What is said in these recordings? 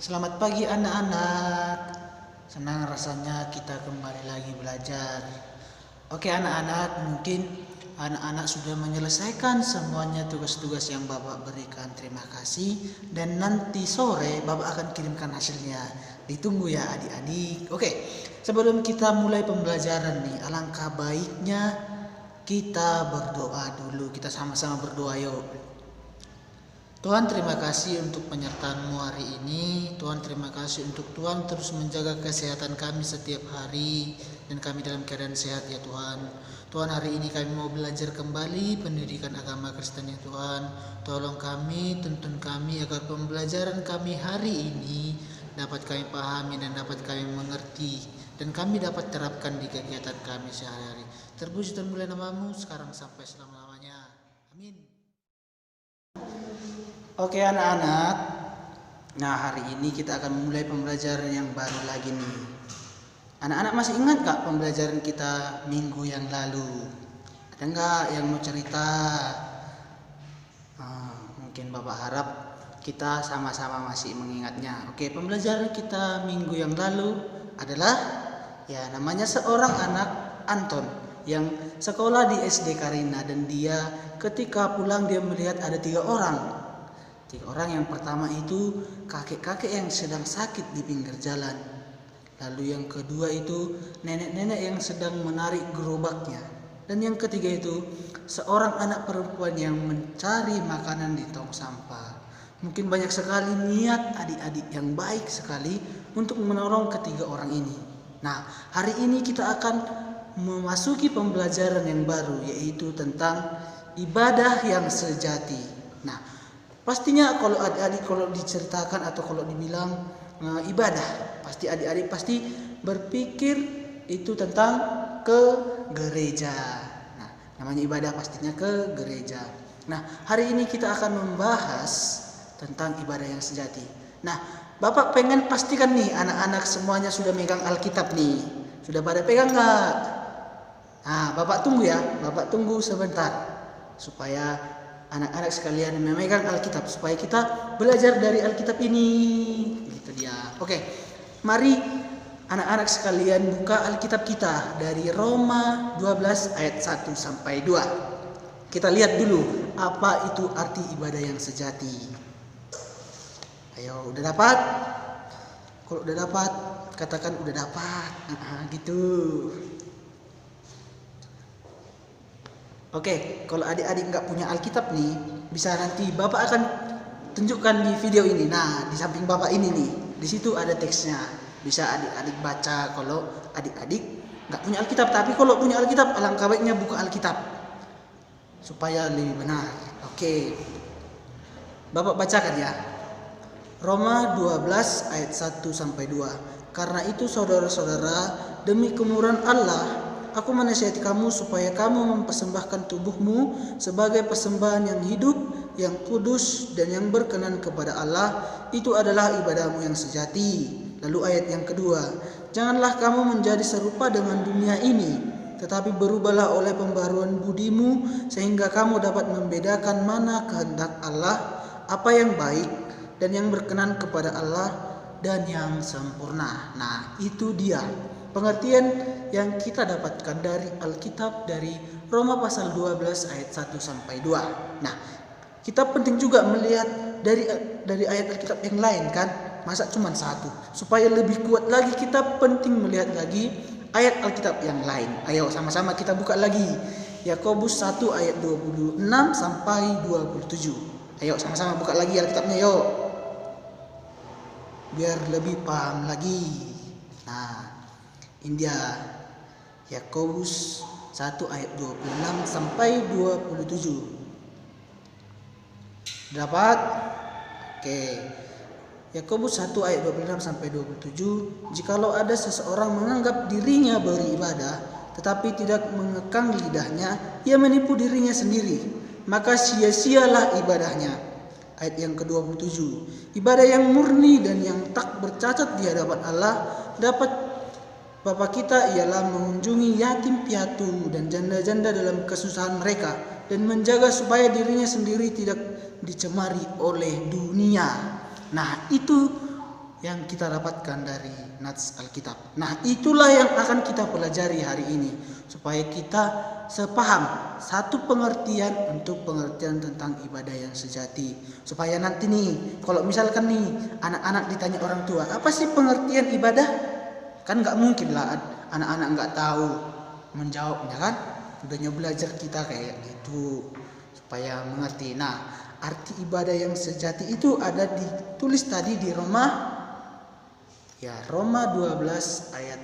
Selamat pagi anak-anak. Senang rasanya kita kembali lagi belajar. Oke anak-anak, mungkin anak-anak sudah menyelesaikan semuanya tugas-tugas yang Bapak berikan. Terima kasih. Dan nanti sore Bapak akan kirimkan hasilnya. Ditunggu ya adik-adik. Oke, sebelum kita mulai pembelajaran nih, alangkah baiknya kita berdoa dulu. Kita sama-sama berdoa yuk. Tuhan, terima kasih untuk penyertaan-Mu hari ini. Tuhan, terima kasih untuk Tuhan terus menjaga kesehatan kami setiap hari dan kami dalam keadaan sehat ya Tuhan. Tuhan, hari ini kami mau belajar kembali pendidikan agama Kristen ya Tuhan. Tolong kami, tuntun kami agar pembelajaran kami hari ini dapat kami pahami dan dapat kami mengerti dan kami dapat terapkan di kegiatan kami sehari-hari. Terpuji dan mulia nama-Mu sekarang sampai selama-lamanya. Amin. Oke anak-anak, nah hari ini kita akan memulai pembelajaran yang baru lagi nih. Anak-anak masih ingat gak pembelajaran kita minggu yang lalu? Ada gak yang mau cerita? Mungkin Bapak harap kita sama-sama masih mengingatnya. Oke, pembelajaran kita minggu yang lalu adalah ya namanya seorang anak Anton yang sekolah di SD Karina, dan dia ketika pulang dia melihat ada tiga orang. Yang pertama itu kakek-kakek yang sedang sakit di pinggir jalan. Lalu yang kedua itu nenek-nenek yang sedang menarik gerobaknya. Dan yang ketiga itu seorang anak perempuan yang mencari makanan di tong sampah. Mungkin banyak sekali niat adik-adik yang baik sekali untuk menolong ketiga orang ini. Nah, hari ini kita akan memasuki pembelajaran yang baru, yaitu tentang ibadah yang sejati. Nah, pastinya kalau adik-adik kalau diceritakan atau kalau dibilang ibadah, pasti adik-adik pasti berpikir itu tentang ke gereja. Nah, namanya ibadah pastinya ke gereja. Nah, hari ini kita akan membahas tentang ibadah yang sejati. Nah, Bapak pengen pastikan nih anak-anak semuanya sudah megang Alkitab nih. Sudah pada pegang nggak? Nah, Bapak tunggu ya. Bapak tunggu sebentar supaya anak-anak sekalian memegang Alkitab, supaya kita belajar dari Alkitab ini. Itu dia. Oke, mari anak-anak sekalian buka Alkitab kita dari Roma 12 ayat 1 sampai 2. Kita lihat dulu apa itu arti ibadah yang sejati. Ayo, udah dapat? Kalau udah dapat, katakan udah dapat. Gitu. Oke, kalau adik-adik nggak punya Alkitab nih, bisa nanti Bapak akan tunjukkan di video ini. Nah, di samping Bapak ini nih, di situ ada teksnya. Bisa adik-adik baca kalau adik-adik nggak punya Alkitab. Tapi kalau punya Alkitab, alangkah baiknya buka Alkitab supaya lebih benar. Oke, Bapak bacakan ya. Roma 12 ayat 1 sampai 2. Karena itu saudara-saudara, demi kemurahan Allah, aku menasihati kamu supaya kamu mempersembahkan tubuhmu sebagai persembahan yang hidup, yang kudus, dan yang berkenan kepada Allah. Itu adalah ibadahmu yang sejati. Lalu ayat yang kedua, janganlah kamu menjadi serupa dengan dunia ini, tetapi berubahlah oleh pembaruan budimu, sehingga kamu dapat membedakan mana kehendak Allah, apa yang baik dan yang berkenan kepada Allah dan yang sempurna. Nah, itu dia pengertian yang kita dapatkan dari Alkitab, dari Roma pasal 12 ayat 1 sampai 2. Nah, kita penting juga melihat dari ayat Alkitab yang lain kan. Masa cuma satu? Supaya lebih kuat lagi kita penting melihat lagi ayat Alkitab yang lain. Ayo sama-sama kita buka lagi. Yakobus 1 ayat 26 sampai 27. Ayo sama-sama buka lagi Alkitabnya yuk. Biar lebih paham lagi. Nah, India Yakobus 1 ayat 26 sampai 27. Dapat? Oke. Yakobus 1 ayat 26 sampai 27. Jikalau ada seseorang menganggap dirinya beribadah tetapi tidak mengekang lidahnya, ia menipu dirinya sendiri, maka sia-sialah ibadahnya. Ayat yang ke-27. Ibadah yang murni dan yang tak bercacat di hadapan Allah dapat Bapa kita ialah mengunjungi yatim piatu dan janda-janda dalam kesusahan mereka dan menjaga supaya dirinya sendiri tidak dicemari oleh dunia. Nah, itu yang kita dapatkan dari Nats Alkitab. Nah, itulah yang akan kita pelajari hari ini supaya kita sepaham satu pengertian untuk pengertian tentang ibadah yang sejati. Supaya nanti nih, kalau misalkan nih anak-anak ditanya orang tua, apa sih pengertian ibadah? Kan nggak mungkin lah anak-anak nggak tahu menjawabnya kan. Udahnya belajar kita kayak gitu supaya mengerti. Nah, arti ibadah yang sejati itu ada ditulis tadi di Roma 12 ayat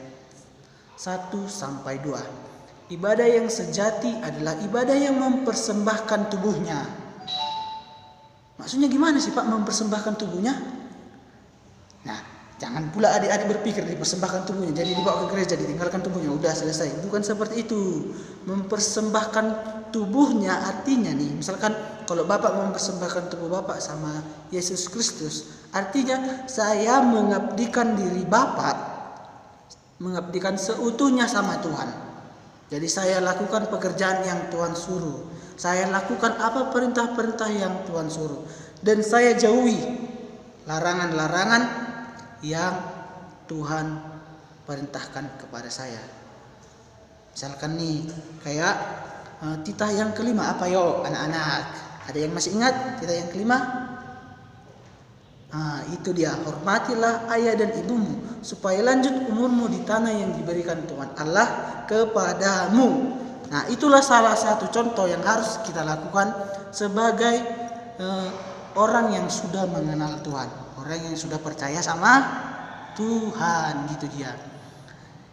1 sampai 2. Ibadah yang sejati adalah ibadah yang mempersembahkan tubuhnya. Maksudnya gimana sih Pak mempersembahkan tubuhnya? Nah, jangan pula adik-adik berpikir dipersembahkan tubuhnya, jadi dibawa ke gereja, ditinggalkan tubuhnya, udah selesai. Bukan seperti itu. Mempersembahkan tubuhnya artinya nih, misalkan kalau Bapak mempersembahkan tubuh Bapak sama Yesus Kristus, artinya saya mengabdikan diri Bapak, mengabdikan seutuhnya sama Tuhan. Jadi saya lakukan pekerjaan yang Tuhan suruh. Saya lakukan apa perintah-perintah yang Tuhan suruh. Dan saya jauhi larangan-larangan yang Tuhan perintahkan kepada saya. Misalkan nih kayak titah yang kelima apa yo anak-anak? Ada yang masih ingat titah yang kelima? Itu dia, hormatilah ayah dan ibumu supaya lanjut umurmu di tanah yang diberikan Tuhan Allah kepadamu. Nah, itulah salah satu contoh yang harus kita lakukan sebagai orang yang sudah mengenal Tuhan, orang yang sudah percaya sama Tuhan, gitu dia.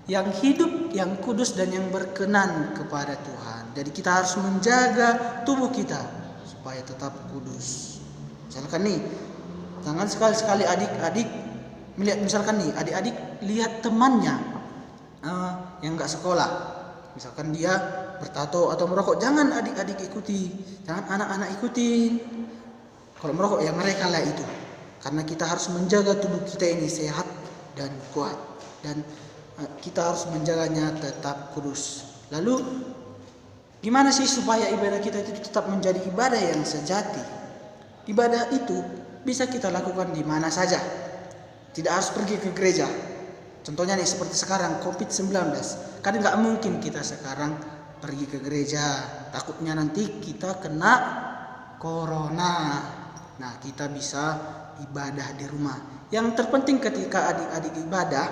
Yang hidup, yang kudus dan yang berkenan kepada Tuhan. Jadi kita harus menjaga tubuh kita supaya tetap kudus. Misalkan nih, jangan sekali-sekali adik-adik melihat, misalkan nih adik-adik lihat temannya yang nggak sekolah, misalkan dia bertato atau merokok, jangan adik-adik ikuti, jangan anak-anak ikutin. Kalau merokok ya mereka lah itu, karena kita harus menjaga tubuh kita ini sehat dan kuat, dan kita harus menjaganya tetap kudus. Lalu gimana sih supaya ibadah kita itu tetap menjadi ibadah yang sejati? Ibadah itu bisa kita lakukan di mana saja, tidak harus pergi ke gereja. Contohnya nih seperti sekarang COVID-19, kan nggak mungkin kita sekarang pergi ke gereja, takutnya nanti kita kena corona. Nah, kita bisa ibadah di rumah. Yang terpenting ketika adik-adik ibadah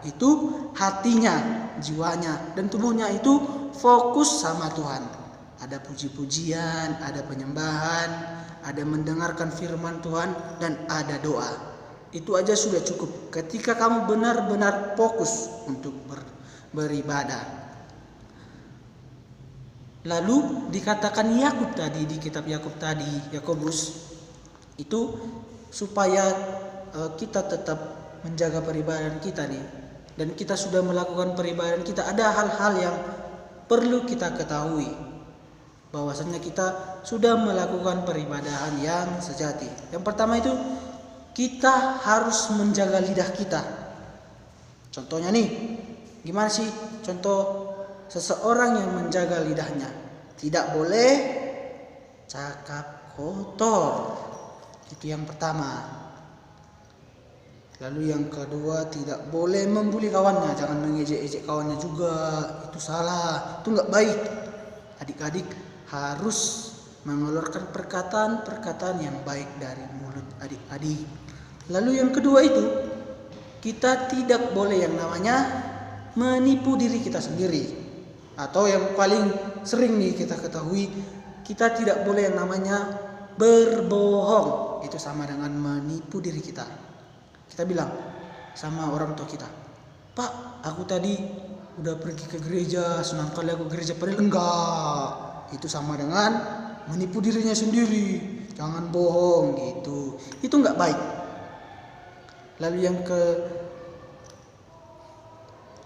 itu hatinya, jiwanya, dan tubuhnya itu fokus sama Tuhan. Ada puji-pujian, ada penyembahan, ada mendengarkan firman Tuhan, dan ada doa. Itu aja sudah cukup ketika kamu benar-benar fokus untuk beribadah. Lalu dikatakan Yakub tadi di kitab Yakub tadi, Yakobus, itu supaya kita tetap menjaga peribadahan kita nih, dan kita sudah melakukan peribadahan kita, ada hal-hal yang perlu kita ketahui bahwasanya kita sudah melakukan peribadahan yang sejati. Yang pertama itu kita harus menjaga lidah kita. Contohnya nih, gimana sih contoh seseorang yang menjaga lidahnya? Tidak boleh cakap kotor. Itu yang pertama. Lalu yang kedua, tidak boleh membuli kawannya, jangan mengejek-ejek kawannya juga, itu salah, itu nggak baik. Adik-adik harus mengeluarkan perkataan-perkataan yang baik dari mulut adik-adik. Lalu yang kedua itu, kita tidak boleh yang namanya menipu diri kita sendiri. Atau yang paling sering nih kita ketahui, kita tidak boleh yang namanya berbohong. Itu sama dengan menipu diri kita. Kita bilang sama orang tua kita, Pak, aku tadi udah pergi ke gereja, senang kali aku gereja, padahal enggak. Itu sama dengan menipu dirinya sendiri. Jangan bohong gitu. Itu enggak baik.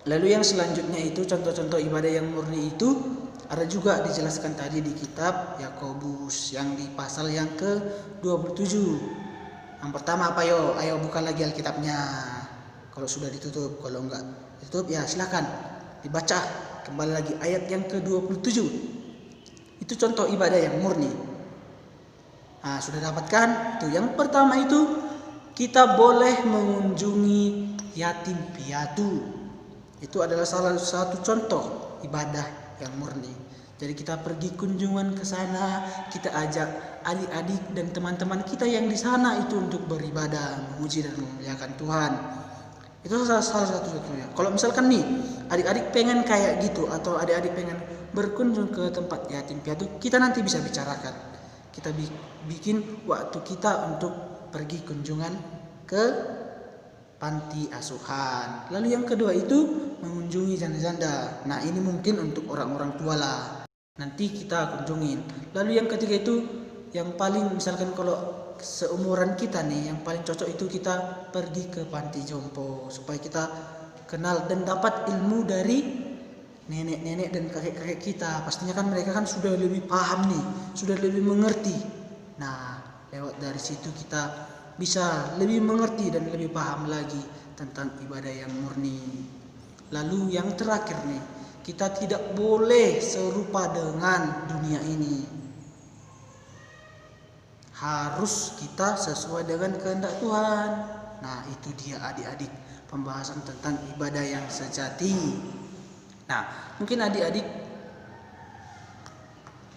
Lalu yang selanjutnya itu contoh-contoh ibadah yang murni itu ada juga dijelaskan tadi di kitab Yakobus yang di pasal yang ke-27. Yang pertama apa yo? Ayo buka lagi Alkitabnya. Kalau sudah ditutup, kalau enggak ditutup ya silakan dibaca kembali lagi ayat yang ke-27. Itu contoh ibadah yang murni. Nah, sudah dapatkan? Itu yang pertama itu kita boleh mengunjungi yatim piatu. Itu adalah salah satu contoh ibadah yang murni. Jadi kita pergi kunjungan ke sana, kita ajak adik-adik dan teman-teman kita yang di sana itu untuk beribadah, memuji dan memuliakan Tuhan. Itu salah satu-satunya. Kalau misalkan nih adik-adik pengen kayak gitu atau adik-adik pengen berkunjung ke tempat yatim piatu, kita nanti bisa bicarakan. Kita bikin waktu kita untuk pergi kunjungan ke panti asuhan. Lalu yang kedua itu mengunjungi janda-janda. Nah ini mungkin untuk orang-orang tua lah, nanti kita kunjungin. Lalu yang ketiga itu yang paling misalkan kalau seumuran kita nih, yang paling cocok itu kita pergi ke panti jompo supaya kita kenal dan dapat ilmu dari nenek-nenek dan kakek-kakek kita. Pastinya kan mereka kan sudah lebih paham nih, sudah lebih mengerti. Nah lewat dari situ kita bisa lebih mengerti dan lebih paham lagi tentang ibadah yang murni. Lalu yang terakhir nih, kita tidak boleh serupa dengan dunia ini. Harus kita sesuai dengan kehendak Tuhan. Nah itu dia adik-adik, pembahasan tentang ibadah yang sejati. Nah mungkin adik-adik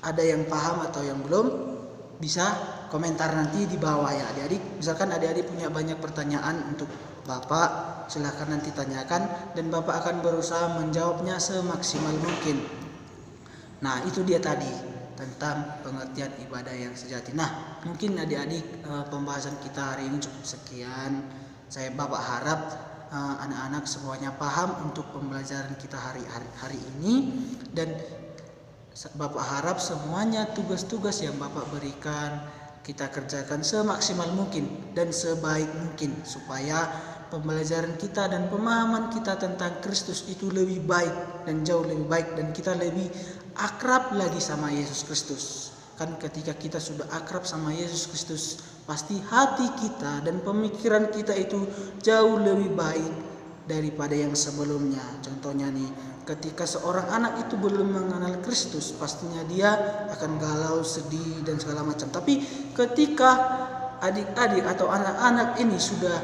ada yang paham atau yang belum, bisa komentar nanti di bawah ya adik-adik. Misalkan adik-adik punya banyak pertanyaan untuk Bapak, silahkan nanti tanyakan dan Bapak akan berusaha menjawabnya semaksimal mungkin. Nah itu dia tadi tentang pengertian ibadah yang sejati. Nah mungkin adik-adik pembahasan kita hari ini cukup sekian. Bapak harap anak-anak semuanya paham untuk pembelajaran kita hari ini, dan Bapak harap semuanya tugas-tugas yang Bapak berikan kita kerjakan semaksimal mungkin dan sebaik mungkin supaya pembelajaran kita dan pemahaman kita tentang Kristus itu lebih baik dan jauh lebih baik, dan kita lebih akrab lagi sama Yesus Kristus. Kan ketika kita sudah akrab sama Yesus Kristus, pasti hati kita dan pemikiran kita itu jauh lebih baik daripada yang sebelumnya. Contohnya nih, ketika seorang anak itu belum mengenal Kristus, pastinya dia akan galau, sedih dan segala macam. Tapi ketika adik-adik atau anak-anak ini sudah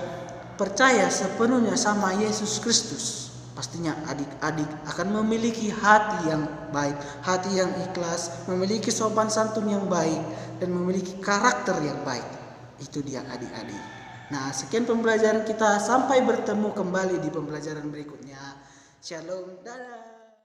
percaya sepenuhnya sama Yesus Kristus, pastinya adik-adik akan memiliki hati yang baik, hati yang ikhlas, memiliki sopan santun yang baik, dan memiliki karakter yang baik. Itu dia adik-adik. Nah sekian pembelajaran kita, sampai bertemu kembali di pembelajaran berikutnya. Shalom, dadah.